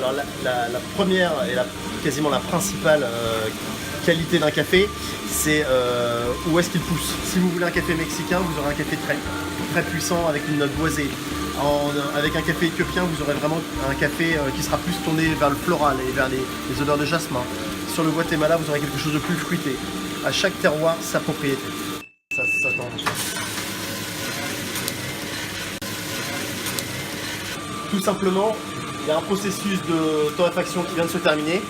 Alors la première et quasiment la principale qualité d'un café, c'est où est-ce qu'il pousse. Si vous voulez un café mexicain, vous aurez un café très puissant avec une note boisée. Avec un café éthiopien, vous aurez vraiment un café qui sera plus tourné vers le floral et vers les odeurs de jasmin. Sur le Guatemala, vous aurez quelque chose de plus fruité. À chaque terroir, sa propriété. Ça tend. Tout simplement, il y a un processus de torréfaction qui vient de se terminer.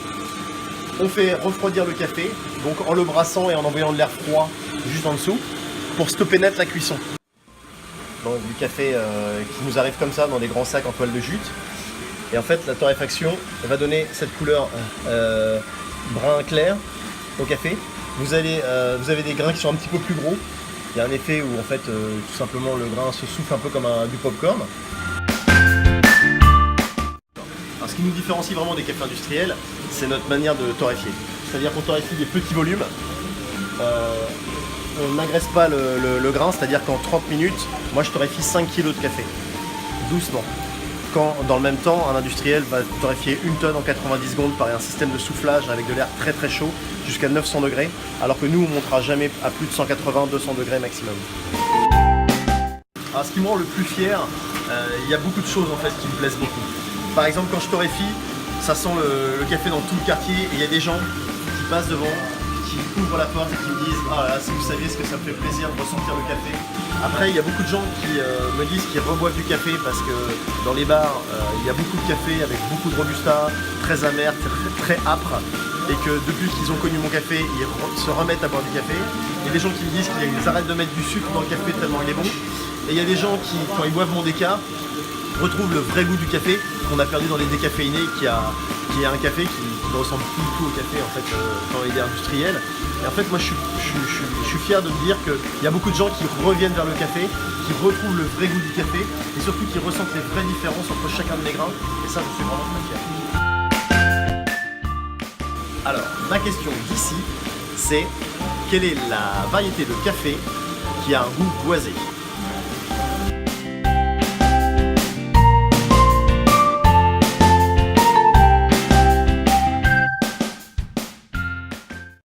On fait refroidir le café, donc en le brassant et en envoyant de l'air froid juste en dessous, pour stopper net la cuisson. Donc, du café qui nous arrive comme ça dans des grands sacs en toile de jute. Et en fait, la torréfaction va donner cette couleur brun clair au café. Vous avez des grains qui sont un petit peu plus gros. Il y a un effet où en fait, tout simplement, le grain se souffle un peu comme du popcorn. Alors, ce qui nous différencie vraiment des cafés industriels, c'est notre manière de torréfier. C'est-à-dire qu'on torréfie des petits volumes. On n'agresse pas le grain, c'est-à-dire qu'en 30 minutes, moi je torréfie 5 kg de café, doucement. Quand dans le même temps, un industriel va torréfier 1 tonne en 90 secondes par un système de soufflage avec de l'air très chaud jusqu'à 900 degrés, alors que nous on ne montera jamais à plus de 180-200 degrés maximum. Alors ce qui me rend le plus fier, il y a beaucoup de choses en fait qui me plaisent beaucoup. Par exemple, quand je torréfie, ça sent le café dans tout le quartier et il y a des gens qui passent devant, qui ouvrent la porte et qui me disent « Ah là, si vous saviez ce que ça me fait plaisir de ressentir le café ». Après, il y a beaucoup de gens qui me disent qu'ils reboivent du café parce que dans les bars, il y a beaucoup de café avec beaucoup de robusta, très amer, très âpre, et que depuis qu'ils ont connu mon café, ils se remettent à boire du café. Il y a des gens qui me disent qu'ils arrêtent de mettre du sucre dans le café tellement il est bon. Et il y a des gens qui, quand ils boivent mon déca, retrouvent le vrai goût du café qu'on a perdu dans les décaféinés, qui est un café qui ne ressemble plus du tout au café en fait quand il est industriel. Et en fait moi je suis fier de me dire qu'il y a beaucoup de gens qui reviennent vers le café, qui retrouvent le vrai goût du café et surtout qui ressentent les vraies différences entre chacun de mes grains, et ça je suis vraiment très fier. Alors ma question d'ici, c'est quelle est la variété de café qui a un goût boisé?